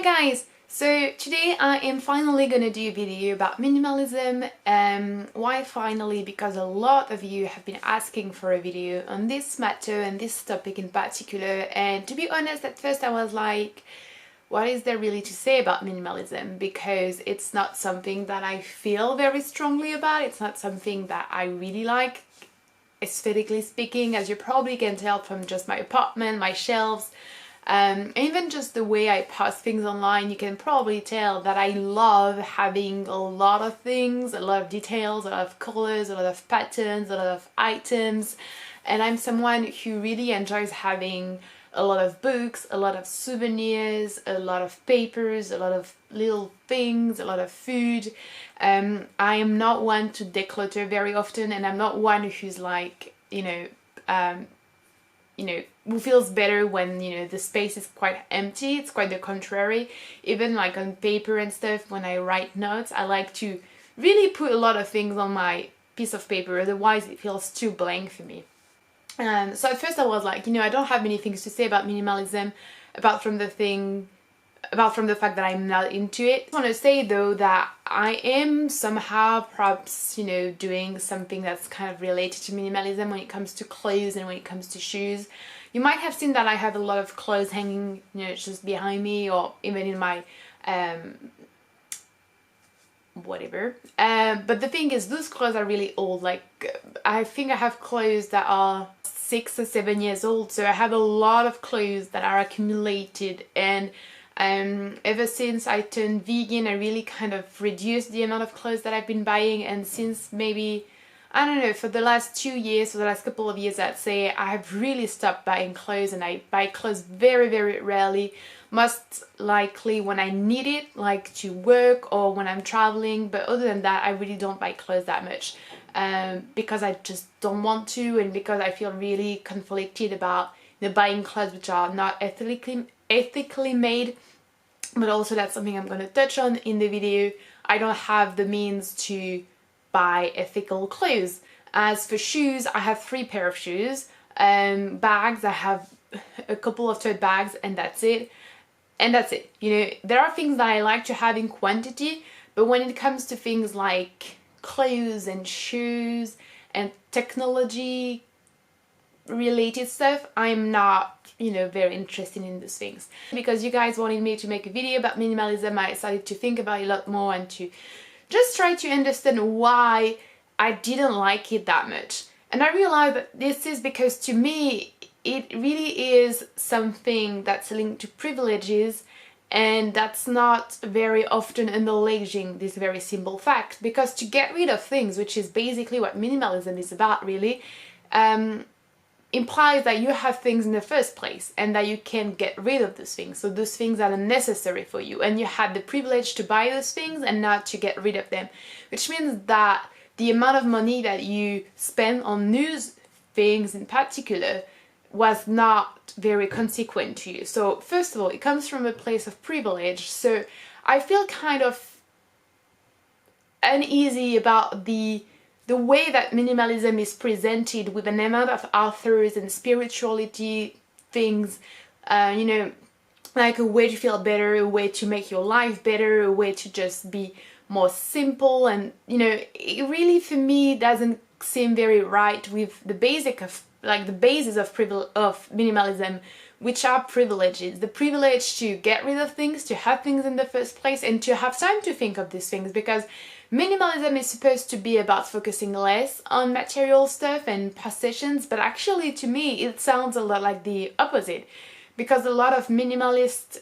guys! So today I am finally gonna do a video about minimalism. Why finally? Because a lot of you have been asking for a video on this matter and this topic in particular, and to be honest, at first I was like, what is there really to say about minimalism? Because it's not something that I feel very strongly about. It's not something that I really like, aesthetically speaking, as you probably can tell from just my apartment, my shelves, even just the way I post things online. You can probably tell that I love having a lot of things, a lot of details, a lot of colors, a lot of patterns, a lot of items, and I'm someone who really enjoys having a lot of books, a lot of souvenirs, a lot of papers, a lot of little things, a lot of food. I am not one to declutter very often, and I'm not one who's like, who feels better when, the space is quite empty. It's quite the contrary. Even like on paper and stuff, when I write notes, I like to really put a lot of things on my piece of paper, otherwise it feels too blank for me. So at first I was like, I don't have many things to say about minimalism, apart from the fact that I'm not into it. I want to say though that I am somehow perhaps, doing something that's kind of related to minimalism when it comes to clothes and when it comes to shoes. You might have seen that I have a lot of clothes hanging, just behind me, or even in my whatever. But the thing is, those clothes are really old. Like, I think I have clothes that are 6 or 7 years old, so I have a lot of clothes that are accumulated. And ever since I turned vegan, I really kind of reduced the amount of clothes that I've been buying, and since maybe, I don't know, for the last 2 years, for the last couple of years, I'd say, I have really stopped buying clothes, and I buy clothes very, very rarely. Most likely when I need it, like to work or when I'm traveling, but other than that, I really don't buy clothes that much, because I just don't want to, and because I feel really conflicted about buying clothes which are not ethically made. But also, that's something I'm going to touch on in the video. I don't have the means to buy ethical clothes. As for shoes, I have 3 pair of shoes. Bags, I have a couple of tote bags, and that's it. And that's it. There are things that I like to have in quantity, but when it comes to things like clothes and shoes and technology related stuff, I'm not, very interested in those things. Because you guys wanted me to make a video about minimalism, I decided to think about it a lot more and to just try to understand why I didn't like it that much. And I realized that this is because, to me, it really is something that's linked to privileges, and that's not very often acknowledging this very simple fact. Because to get rid of things, which is basically what minimalism is about really, implies that you have things in the first place and that you can get rid of those things. So those things are unnecessary for you, and you had the privilege to buy those things and not to get rid of them, which means that the amount of money that you spend on those things in particular was not very consequent to you. So first of all, it comes from a place of privilege, so I feel kind of uneasy about the way that minimalism is presented, with an amount of authors and spirituality things, like a way to feel better, a way to make your life better, a way to just be more simple. And it really, for me, doesn't seem very right with the basis of minimalism, which are privileges. The privilege to get rid of things, to have things in the first place, and to have time to think of these things. Because minimalism is supposed to be about focusing less on material stuff and possessions, but actually, to me, it sounds a lot like the opposite. Because a lot of minimalist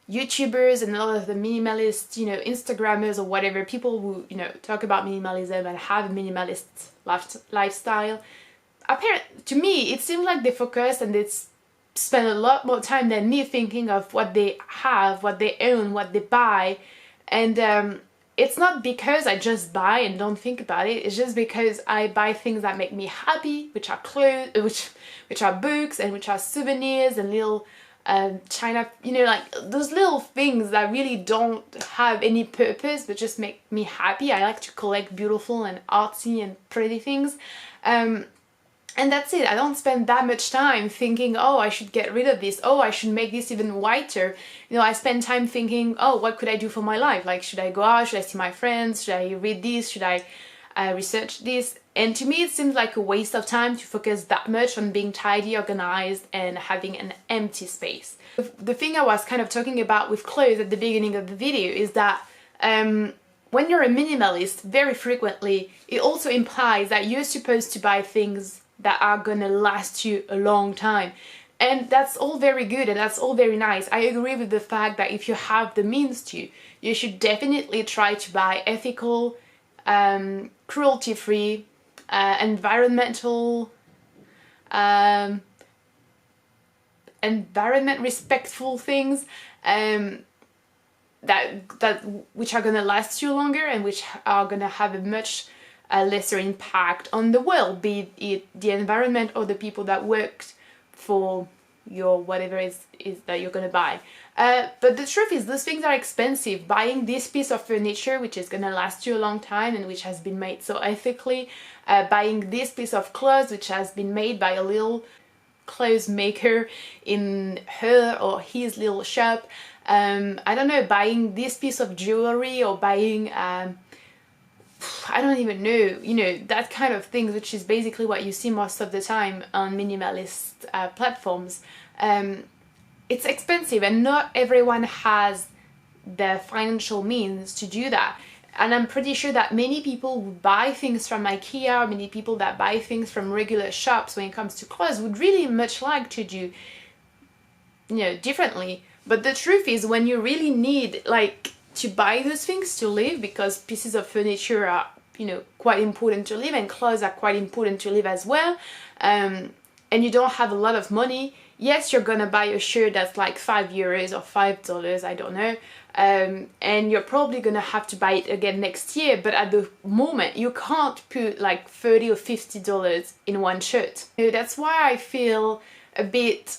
YouTubers and a lot of the minimalist, Instagrammers or whatever, people who, talk about minimalism and have a minimalist lifestyle, apparently, to me, it seems like they focus and they spend a lot more time than me thinking of what they have, what they own, what they buy. And it's not because I just buy and don't think about it. It's just because I buy things that make me happy, which are clothes, which are books, and which are souvenirs and little China, like those little things that really don't have any purpose but just make me happy. I like to collect beautiful and artsy and pretty things. And that's it. I don't spend that much time thinking, oh, I should get rid of this. Oh, I should make this even whiter. You know, I spend time thinking, oh, what could I do for my life? Like, should I go out? Should I see my friends? Should I read this? Should I research this? And to me, it seems like a waste of time to focus that much on being tidy, organized, and having an empty space. The thing I was kind of talking about with clothes at the beginning of the video is that when you're a minimalist, very frequently, it also implies that you're supposed to buy things that are gonna last you a long time. And that's all very good and that's all very nice. I agree with the fact that if you have the means to, you should definitely try to buy ethical, cruelty-free, environment respectful things that which are gonna last you longer and which are gonna have a much lesser impact on the world, be it the environment or the people that worked for your whatever is that you're gonna buy. But the truth is, those things are expensive. Buying this piece of furniture, which is gonna last you a long time and which has been made so ethically, buying this piece of clothes, which has been made by a little clothes maker in her or his little shop. I don't know, buying this piece of jewelry or buying I don't even know, you know, that kind of thing, which is basically what you see most of the time on minimalist platforms. It's expensive and not everyone has the financial means to do that. And I'm pretty sure that many people who buy things from IKEA, or many people that buy things from regular shops when it comes to clothes would really much like to do, you know, differently. But the truth is, when you really need, like, to buy those things to live, because pieces of furniture are, you know, quite important to live and clothes are quite important to live as well, and you don't have a lot of money, yes, you're gonna buy a shirt that's like €5 or $5, I don't know, and you're probably gonna have to buy it again next year, but at the moment you can't put like $30 or $50 in one shirt. So that's why I feel a bit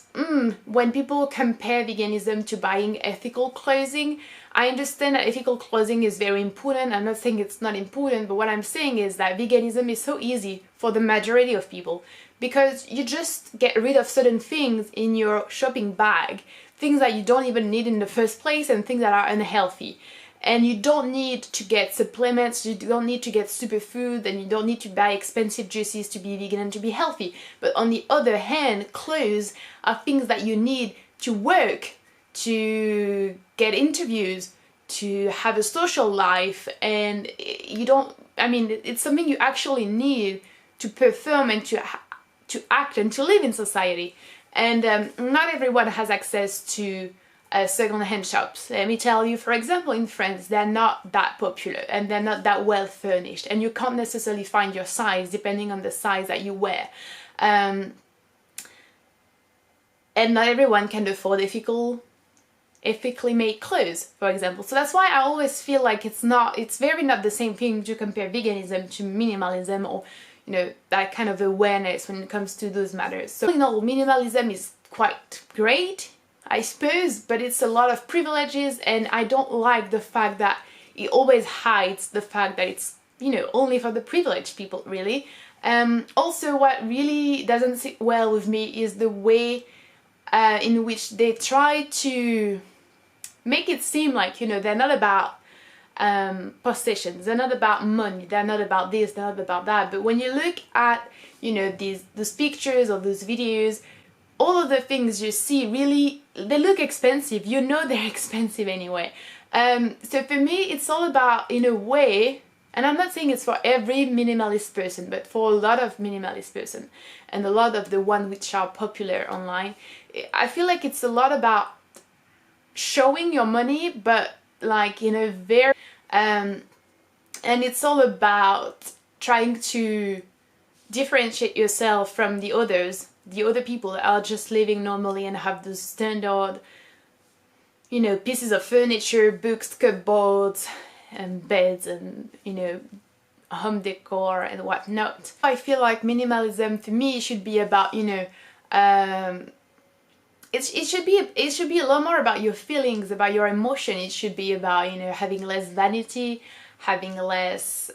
when people compare veganism to buying ethical clothing. I understand that ethical clothing is very important. I'm not saying it's not important, but what I'm saying is that veganism is so easy for the majority of people because you just get rid of certain things in your shopping bag, things that you don't even need in the first place and things that are unhealthy. And you don't need to get supplements, you don't need to get superfood, and you don't need to buy expensive juices to be vegan and to be healthy. But on the other hand, clothes are things that you need to work, to get interviews, to have a social life, and you don't, I mean, it's something you actually need to perform and to act and to live in society. And not everyone has access to second-hand shops. Let me tell you, for example, in France, they're not that popular and they're not that well furnished, and you can't necessarily find your size depending on the size that you wear. And not everyone can afford ethically made clothes, for example. So that's why I always feel like it's very not the same thing to compare veganism to minimalism, or, you know, that kind of awareness when it comes to those matters. So, you know, minimalism is quite great, I suppose, but it's a lot of privileges, and I don't like the fact that it always hides the fact that it's, you know, only for the privileged people, really. Also, what really doesn't sit well with me is the way in which they try to make it seem like, you know, they're not about possessions, they're not about money, they're not about this, they're not about that. But when you look at, you know, those pictures or those videos, all of the things you see, really, they look expensive. You know they're expensive anyway. So for me, it's all about, in a way, and I'm not saying it's for every minimalist person, but for a lot of minimalist person and a lot of the ones which are popular online, I feel like it's a lot about showing your money, but like in a very, and it's all about trying to differentiate yourself from the other people that are just living normally and have those standard, you know, pieces of furniture, books, cupboards, and beds, and, you know, home decor and whatnot. I feel like minimalism for me should be about, you know, it should be a lot more about your feelings, about your emotion. It should be about, you know, having less vanity, having less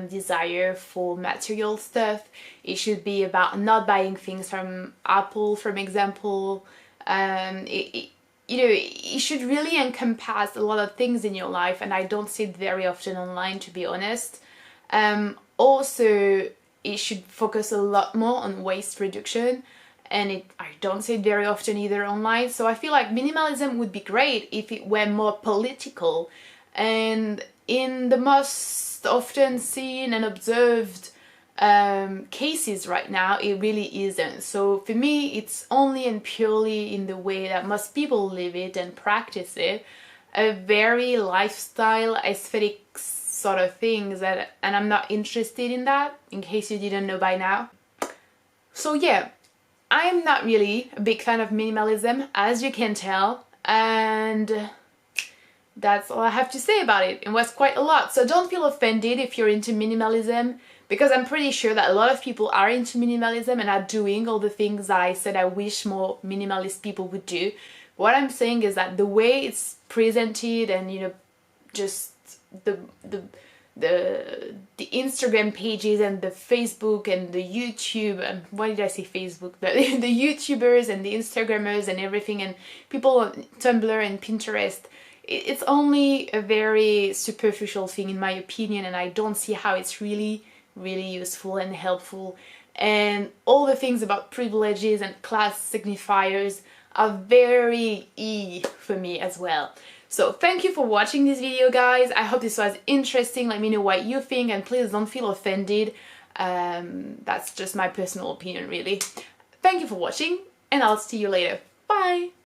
desire for material stuff. It should be about not buying things from Apple, for example. It should really encompass a lot of things in your life, and I don't see it very often online, to be honest. Also, it should focus a lot more on waste reduction, and I don't see it very often either online. So I feel like minimalism would be great if it were more political, and in the most often seen and observed cases right now, it really isn't. So for me, it's only and purely in the way that most people live it and practice it, a very lifestyle aesthetic sort of things, and I'm not interested in that, in case you didn't know by now. So yeah, I'm not really a big fan of minimalism, as you can tell, and that's all I have to say about it. It was quite a lot, so don't feel offended if you're into minimalism, because I'm pretty sure that a lot of people are into minimalism and are doing all the things that I said I wish more minimalist people would do. What I'm saying is that the way it's presented, and just the Instagram pages and the Facebook and the YouTube, and why did I say Facebook? The YouTubers and the Instagrammers and everything, and people on Tumblr and Pinterest, it's only a very superficial thing in my opinion, and I don't see how it's really useful and helpful. And all the things about privileges and class signifiers are very for me as well. So thank you for watching this video, guys. I hope this was interesting. Let me know what you think, and please don't feel offended. That's just my personal opinion, really. Thank you for watching, and I'll see you later. Bye!